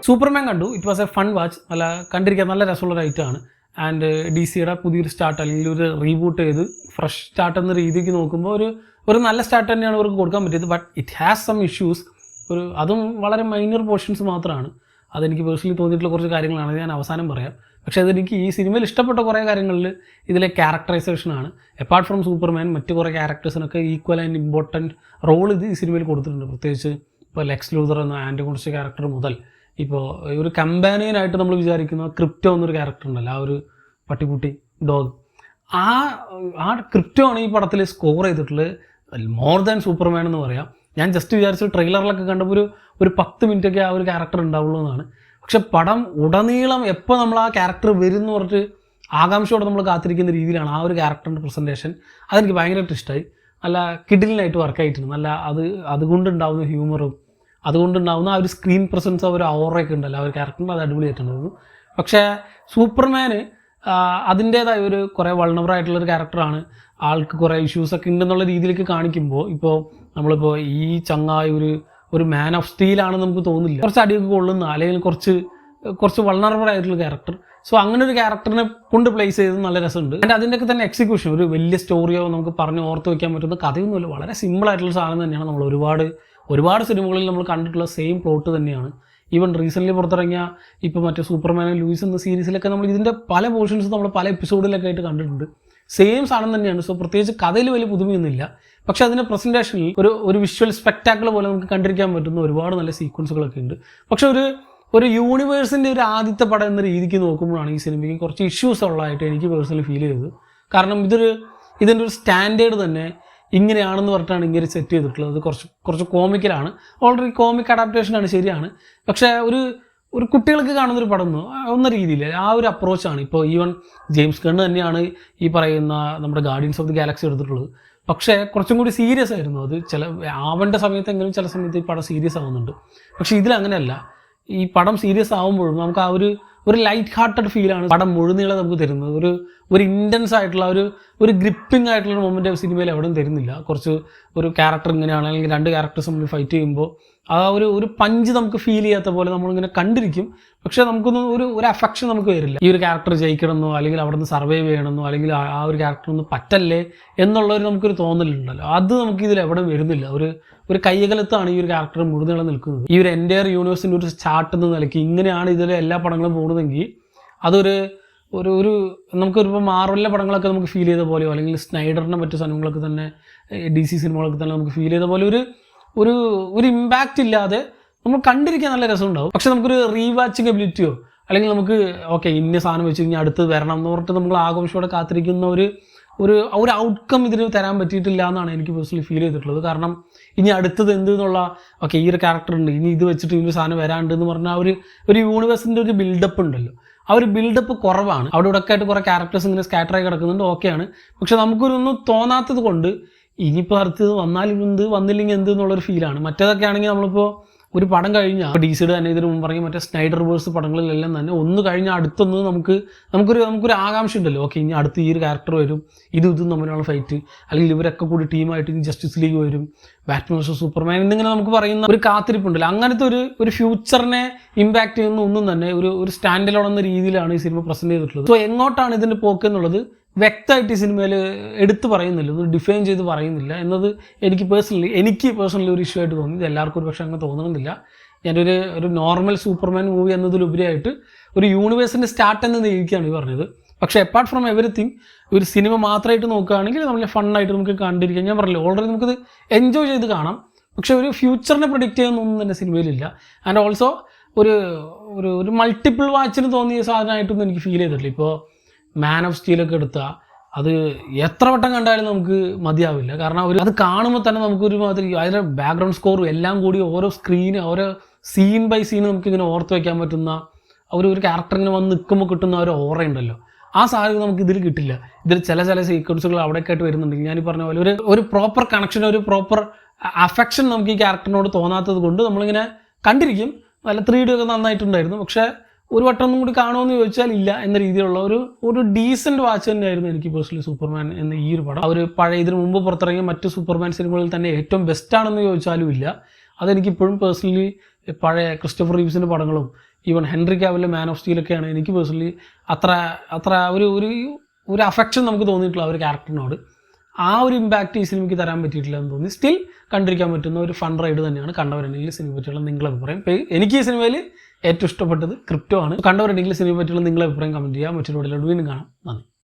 Superman കണ്ടു. It was A fun watch. നല്ല കണ്ടിരിക്കാൻ നല്ല രസമുള്ള ഐറ്റമാണ്. ആൻഡ് ഡി സിയുടെ പുതിയൊരു സ്റ്റാർട്ട് അല്ലെങ്കിൽ ഒരു റീബൂട്ട് ചെയ്ത് ഫ്രഷ് സ്റ്റാർട്ട് എന്ന രീതിക്ക് നോക്കുമ്പോൾ ഒരു നല്ല സ്റ്റാർട്ട് തന്നെയാണ് അവർക്ക് കൊടുക്കാൻ പറ്റിയത്. But it has some issues. അതും വളരെ മൈനർ പോർഷൻസ് മാത്രമാണ്. അതെനിക്ക് പേഴ്സണലി തോന്നിയിട്ടുള്ള കുറച്ച് കാര്യങ്ങളാണ്, ഞാൻ അവസാനം പറയാം. പക്ഷേ അതെനിക്ക് ഈ സിനിമയിൽ ഇഷ്ടപ്പെട്ട കുറേ കാര്യങ്ങളിൽ ഇതിലെ ക്യാരക്ടറൈസേഷനാണ്. അപ്പാർട്ട് ഫ്രം സൂപ്പർമാൻ മറ്റ് കുറേ ക്യാരക്ടേഴ്സിനൊക്കെ ഈക്വൽ ആൻഡ് ഇമ്പോർട്ടൻറ്റ് റോൾ ഇത് ഈ സിനിമയിൽ കൊടുത്തിട്ടുണ്ട്. പ്രത്യേകിച്ച് ഇപ്പോൾ ലെക്സ് ലൂതർ എന്ന ആൻറ്റഗോണിസ്റ്റ് ക്യാരക്ടർ മുതൽ ഇപ്പോൾ ഒരു കമ്പാനിയനായിട്ട് നമ്മൾ വിചാരിക്കുന്ന ക്രിപ്റ്റോ എന്നൊരു ക്യാരക്ടർ ഉണ്ടല്ലോ, ആ ഒരു പട്ടിക്കുട്ടി ഡോഗ്, ആ ക്രിപ്റ്റോ ആണ് ഈ പടത്തിൽ സ്കോർ ചെയ്തിട്ടുള്ളത്. മോർ ദാൻ സൂപ്പർമാൻ എന്ന് പറയാം. ഞാൻ ജസ്റ്റ് വിചാരിച്ചു ട്രെയിലറിലൊക്കെ കണ്ടപ്പോൾ ഒരു 10 മിനിറ്റൊക്കെ ആ ഒരു ക്യാരക്ടർ ഉണ്ടാവുള്ളൂ എന്നാണ്. പക്ഷെ പടം ഉടനീളം എപ്പോൾ നമ്മൾ ആ ക്യാരക്ടർ വരും എന്ന് പറഞ്ഞിട്ട് ആകാംക്ഷയോടെ നമ്മൾ കാത്തിരിക്കുന്ന രീതിയിലാണ് ആ ഒരു ക്യാരക്ടറിൻ്റെ പ്രസൻറ്റേഷൻ. അതെനിക്ക് ഭയങ്കരമായിട്ട് ഇഷ്ടമായി. നല്ല കിഡിലിനായിട്ട് വർക്കായിട്ടുണ്ട്. നല്ല അതുകൊണ്ടുണ്ടാവുന്ന ഹ്യൂമറും അതുകൊണ്ടുണ്ടാവുന്ന ആ ഒരു സ്ക്രീൻ പ്രസൻസ്, ആ ഒരു ഔറയൊക്കെ ഉണ്ടല്ലോ ആ ഒരു ക്യാരക്ടറിന്, അത് അടിപൊളിയായിട്ടുണ്ടായിരുന്നു. പക്ഷേ സൂപ്പർമാന് അതിൻ്റേതായ ഒരു കുറേ വൾണറബിളായിട്ടുള്ളൊരു ക്യാരക്ടറാണ്. ആൾക്ക് കുറേ ഇഷ്യൂസൊക്കെ ഉണ്ടെന്നുള്ള രീതിയിലേക്ക് കാണിക്കുമ്പോൾ ഇപ്പോൾ നമ്മളിപ്പോൾ ഈ ചങ്ങായി ഒരു മാൻ ഓഫ് സ്റ്റീലാണെന്ന് നമുക്ക് തോന്നില്ല. കുറച്ച് അടിയൊക്കെ കൊള്ളുന്ന അല്ലെങ്കിൽ കുറച്ച് വൾണറബിൾ ആയിട്ടുള്ള ക്യാരക്ടർ. സോ അങ്ങനെ ഒരു ക്യാരക്ടറിനെ കൊണ്ട് പ്ലേസ് ചെയ്ത് നല്ല രസമുണ്ട്. ആൻഡ് അതിൻ്റെയൊക്കെ തന്നെ എക്സിക്യൂഷൻ, ഒരു വലിയ സ്റ്റോറിയോ നമുക്ക് പറഞ്ഞ് ഓർത്ത് വയ്ക്കാൻ പറ്റുന്ന കഥയൊന്നുമില്ല. വളരെ സിമ്പിളായിട്ടുള്ള സാധനം തന്നെയാണ്. നമ്മൾ ഒരുപാട് സിനിമകളിൽ നമ്മൾ കണ്ടിട്ടുള്ള സെയിം പ്ലോട്ട് തന്നെയാണ്. ഈവൻ റീസെൻ്റ്ലി പുറത്തിറങ്ങിയ ഇപ്പോൾ മറ്റേ സൂപ്പർമാൻ ലൂയിസ് എന്ന സീരീസിലൊക്കെ നമ്മൾ ഇതിൻ്റെ പല പോർഷൻസ് നമ്മൾ പല എപ്പിസോഡിലൊക്കെ ആയിട്ട് കണ്ടിട്ടുണ്ട്. സെയിം സാധനം തന്നെയാണ്. സോ പ്രത്യേകിച്ച് കഥയിൽ വലിയ പുതുമയൊന്നുമില്ല. പക്ഷേ അതിൻ്റെ പ്രസൻറ്റേഷനിൽ ഒരു വിഷ്വൽ സ്പെക്ടാക്കിൾ പോലെ നമുക്ക് കണ്ടിരിക്കാൻ പറ്റുന്ന ഒരുപാട് നല്ല സീക്വൻസുകളൊക്കെ ഉണ്ട്. പക്ഷെ ഒരു യൂണിവേഴ്സിൻ്റെ ഒരു ആദ്യത്തെ പടം എന്ന രീതിക്ക് നോക്കുമ്പോഴാണ് ഈ സിനിമയ്ക്ക് കുറച്ച് ഇഷ്യൂസ് ഉള്ളതായിട്ട് എനിക്ക് പേഴ്സണലി ഫീൽ ചെയ്തത്. കാരണം ഇതിൻ്റെ ഒരു സ്റ്റാൻഡേർഡ് തന്നെ ഇങ്ങനെയാണെന്ന് പറഞ്ഞിട്ടാണ് ഇങ്ങനെ സെറ്റ് ചെയ്തിട്ടുള്ളത്. അത് കുറച്ച് കോമിക്കലാണ്. ഓൾറെഡി കോമിക് അഡാപ്റ്റേഷനാണ്, ശരിയാണ്. പക്ഷേ ഒരു കുട്ടികൾക്ക് കാണുന്നൊരു പടം ഒന്ന രീതിയിൽ ആ ഒരു അപ്രോച്ചാണ്. ഇപ്പോൾ ഈവൻ ജെയിംസ് ഗണ്ണ് തന്നെയാണ് ഈ പറയുന്ന നമ്മുടെ ഗാർഡിയൻസ് ഓഫ് ദി ഗാലക്സി എടുത്തിട്ടുള്ളത്. പക്ഷേ കുറച്ചും കൂടി സീരിയസ് ആയിരുന്നു. അത് ആവേണ്ട സമയത്തെങ്കിലും ചില സമയത്ത് ഈ പടം സീരിയസ് ആവുന്നുണ്ട്. പക്ഷേ ഇതിലങ്ങനെയല്ല. ഈ പടം സീരിയസ് ആവുമ്പോഴും നമുക്ക് ആ ഒരു ലൈറ്റ് ഹാർട്ടഡ് ഫീലാണ് പടം മുഴുനീളം നമുക്ക് തരുന്നത്. ഒരു ഇൻറ്റൻസ് ആയിട്ടുള്ള ഒരു ഗ്രിപ്പിംഗ് ആയിട്ടുള്ള മൊമെൻ്റ് സിനിമയിൽ എവിടെയും തരുന്നില്ല. ഒരു ക്യാരക്ടർ ഇങ്ങനെയാണ്, അല്ലെങ്കിൽ 2 ക്യാരക്ടേഴ്സ് നമ്മൾ ഫൈറ്റ് ചെയ്യുമ്പോൾ ആ ഒരു പഞ്ച് നമുക്ക് ഫീൽ ചെയ്യാത്ത പോലെ നമ്മളിങ്ങനെ കണ്ടിരിക്കും. പക്ഷേ നമുക്കൊന്നും ഒരു അഫെക്ഷൻ നമുക്ക് വരില്ല. ഈ ഒരു ക്യാരക്ടർ ജയിക്കണമെന്നോ അല്ലെങ്കിൽ അവിടെ നിന്ന് സർവൈവ് ചെയ്യണമെന്നോ അല്ലെങ്കിൽ ആ ഒരു ക്യാരക്ടറൊന്നും പറ്റല്ലേ എന്നുള്ളൊരു നമുക്കൊരു തോന്നലുണ്ടല്ലോ, അത് നമുക്കിതിൽ എവിടെ വരുന്നില്ല. ഒരു കൈകലത്താണ് ഈ ഒരു ക്യാരക്ടർ മുഴുനീളം നിൽക്കുന്നത്. ഈ ഒരു എൻ്റയർ യൂണിവേഴ്സിൻ്റെ ഒരു സ്റ്റാർട്ട് എന്ന നിലയ്ക്ക് ഇങ്ങനെയാണ് ഇതിലെ എല്ലാ പടങ്ങളും പോകുന്നതെങ്കിൽ അതൊരു നമുക്കൊരിപ്പോൾ മാർവലിലെ പടങ്ങളൊക്കെ നമുക്ക് ഫീൽ ചെയ്ത പോലെയോ അല്ലെങ്കിൽ സ്നൈഡറിൻ്റെ മറ്റു സിനിമകളൊക്കെ തന്നെ DC സിനിമകളൊക്കെ തന്നെ നമുക്ക് ഫീൽ ചെയ്ത പോലെ ഒരു ഇമ്പാക്റ്റ് ഇല്ലാതെ നമ്മൾ കണ്ടിരിക്കാൻ നല്ല രസമുണ്ടാവും. പക്ഷെ നമുക്കൊരു റീവാച്ചിങ് എബിലിറ്റിയോ അല്ലെങ്കിൽ നമുക്ക് ഓക്കെ ഇന്ന സാധനം വെച്ച് കഴിഞ്ഞാൽ അടുത്ത് വരണം എന്ന് പറഞ്ഞിട്ട് നമ്മൾ ആഘോഷത്തോടെ കാത്തിരിക്കുന്ന ഒരു ഔട്ട്കം ഇതിന് തരാൻ പറ്റിയിട്ടില്ല എന്നാണ് എനിക്ക് പേഴ്സണലി ഫീൽ ചെയ്തിട്ടുള്ളത്. കാരണം ഇനി അടുത്തത് എന്തെന്നുള്ള ഓക്കെ ഈ ഒരു ക്യാരക്ടർ ഉണ്ട്, ഇനി ഇത് വെച്ചിട്ട് ഈ ഒരു സാധനം വരാണ്ട് എന്ന് പറഞ്ഞാൽ ഒരു യൂണിവേഴ്സിൻ്റെ ഒരു ബിൽഡപ്പ് ഉണ്ടല്ലോ, ആ ഒരു ബിൽഡപ്പ് കുറവാണ്. അവിടെ ഇവിടെയൊക്കെ ആയിട്ട് കുറേ ക്യാരക്ടേഴ്സ് ഇങ്ങനെ സ്കാറ്ററായി കിടക്കുന്നുണ്ട്, ഓക്കെയാണ്. പക്ഷെ നമുക്കൊന്നും തോന്നാത്തത് കൊണ്ട് ഇനിയിപ്പോൾ അടുത്തത് വന്നാലും എന്ത് വന്നില്ലെങ്കിൽ എന്ത് എന്നുള്ളൊരു ഫീലാണ്. മറ്റേതൊക്കെ ആണെങ്കിൽ നമ്മളിപ്പോൾ ഒരു പടം കഴിഞ്ഞാൽ DCയുടെ തന്നെ ഇതിന് മുമ്പ് പറഞ്ഞ മറ്റേ സ്നൈഡർ വേഴ്സ് പടങ്ങളിലെല്ലാം തന്നെ ഒന്ന് കഴിഞ്ഞാൽ അടുത്തൊന്ന് നമുക്കൊരു ആകാംക്ഷ ഉണ്ടല്ലോ. ഓക്കെ ഇനി അടുത്ത് ഈ ഒരു ക്യാരക്ടർ വരും, ഇതും തമ്മിലുള്ള ഫൈറ്റ്, അല്ലെങ്കിൽ ഇവരൊക്കെ കൂടി ടീമായിട്ട് ഇനി ജസ്റ്റിസ് ലീഗ് വരും, ബാറ്റ്മാൻ വേഴ്സസ് സൂപ്പർമാൻ എന്നിങ്ങനെ നമുക്ക് പറയുന്ന ഒരു കാത്തിരിപ്പുണ്ടല്ലോ. അങ്ങനത്തെ ഒരു ഫ്യൂച്ചറിനെ ഇമ്പാക്റ്റ് ചെയ്യുന്ന ഒന്നും തന്നെ ഒരു സ്റ്റാൻഡ് അലോൺ എന്ന രീതിയിലാണ് ഈ സിനിമ പ്രസൻറ്റ് ചെയ്തിട്ടുള്ളത്. സോ എങ്ങോട്ടാണ് ഇതിൻ്റെ പോക്ക് എന്നുള്ളത് വ്യക്തമായിട്ട് ഈ സിനിമയിൽ എടുത്ത് പറയുന്നില്ല, ഒന്ന് ഡിഫൈൻ ചെയ്ത് പറയുന്നില്ല എന്നത് എനിക്ക് പേഴ്സണലി ഒരു ഇഷ്യൂ ആയിട്ട് തോന്നി. ഇത് എല്ലാവർക്കും ഒരു പക്ഷേ അങ്ങനെ തോന്നണമെന്നില്ല. ഞാനൊരു നോർമൽ സൂപ്പർമാൻ മൂവി എന്നതിലുപരിയായിട്ട് ഒരു യൂണിവേഴ്സിൻ്റെ സ്റ്റാർട്ട് എന്ന രീതിക്കാണ് ഈ പറഞ്ഞത്. പക്ഷേ അപ്പാർട്ട് ഫ്രം എവറിത്തിങ് ഒരു സിനിമ മാത്രമായിട്ട് നോക്കുകയാണെങ്കിൽ നമ്മൾ ഫണ്ണായിട്ട് നമുക്ക് കണ്ടിരിക്കാം. ഞാൻ പറഞ്ഞില്ല, ഓൾറെഡി നമുക്കത് എൻജോയ് ചെയ്ത് കാണാം. പക്ഷേ ഒരു ഫ്യൂച്ചറിനെ പ്രൊഡിക്റ്റ് ചെയ്യുന്നൊന്നും തന്നെ സിനിമയിലില്ല. ആൻഡ് ഓൾസോ ഒരു മൾട്ടിപ്പിൾ വാച്ചിന് തോന്നിയ സാധനമായിട്ടൊന്നും എനിക്ക് ഫീൽ ചെയ്തിട്ടില്ല. ഇപ്പോൾ മാൻ ഓഫ് സ്റ്റീലൊക്കെ എടുത്താൽ അത് എത്ര വട്ടം കണ്ടാലും നമുക്ക് മതിയാവില്ല. കാരണം അത് കാണുമ്പോൾ തന്നെ നമുക്കൊരു മാതിരി അതിൻ്റെ ബാക്ക്ഗ്രൗണ്ട് സ്കോറും എല്ലാം കൂടി ഓരോ സീൻ ബൈ സീൻ നമുക്കിങ്ങനെ ഓർത്ത് വയ്ക്കാൻ പറ്റുന്ന ഒരു ക്യാരക്ടറിങ്ങനെ വന്ന് നിൽക്കുമ്പോൾ കിട്ടുന്ന ഒരു ഓറ ഉണ്ടല്ലോ, ആ സാധനം നമുക്ക് ഇതിൽ കിട്ടില്ല. ഇതിൽ ചില സീക്വൻസുകൾ അവിടെയൊക്കെ ആയിട്ട് വരുന്നുണ്ടെങ്കിൽ ഞാൻ ഈ പറഞ്ഞ പോലെ ഒരു പ്രോപ്പർ കണക്ഷൻ, ഒരു പ്രോപ്പർ അഫെക്ഷൻ നമുക്ക് ഈ ക്യാരക്ടറിനോട് തോന്നാത്തത് കൊണ്ട് നമ്മളിങ്ങനെ കണ്ടിരിക്കും. നല്ല 3D ഒക്കെ നന്നായിട്ടുണ്ടായിരുന്നു. പക്ഷേ ഒരു വട്ടം ഒന്നും കൂടി കാണുമെന്ന് ചോദിച്ചാൽ ഇല്ല എന്ന രീതിയിലുള്ള ഒരു ഡീസൻറ്റ് വാച്ച് തന്നെയായിരുന്നു എനിക്ക് പേഴ്സണലി സൂപ്പർമാൻ എന്ന ഈ ഒരു പടം. ഇതിനു മുമ്പ് പുറത്തിറങ്ങിയ മറ്റ് സൂപ്പർമാൻ സിനിമകളിൽ തന്നെ ഏറ്റവും ബെസ്റ്റാണെന്ന് ചോദിച്ചാലും ഇല്ല. അതെനിക്കിപ്പോഴും പേഴ്സണലി പഴയ ക്രിസ്റ്റഫർ റീവ്സിൻ്റെ പടങ്ങളും ഈവൻ ഹെൻറി കാവിലെ മാൻ ഓഫ് സ്റ്റീലൊക്കെയാണ് എനിക്ക് പേഴ്സണലി അത്ര ഒരു അഫെക്ഷൻ നമുക്ക് തോന്നിയിട്ടുള്ള ഒരു ക്യാരക്ടറിനോട് ആ ഒരു ഇമ്പാക്റ്റ് ഈ സിനിമയ്ക്ക് തരാൻ പറ്റിയിട്ടില്ല എന്ന് തോന്നി. സ്റ്റിൽ കണ്ടിരിക്കാൻ പറ്റുന്ന ഒരു ഫൺ റൈഡ് തന്നെയാണ്. കണ്ടവരുണ്ടെങ്കിൽ സിനിമയെ പറ്റിയുള്ള നിങ്ങളുടെ അഭിപ്രായം. എനിക്ക് ഈ സിനിമയിൽ ഏറ്റവും ഇഷ്ടപ്പെട്ടത് ക്രിപ്റ്റോ ആണ്. കണ്ടവരുണ്ടെങ്കിൽ സിനിമയെ പറ്റിയുള്ള നിങ്ങളുടെ അഭിപ്രായം കമൻറ്റ് ചെയ്യുക. മറ്റൊരു വീഡിയോയിലൂടെ വീണ്ടും കാണാം. നന്ദി.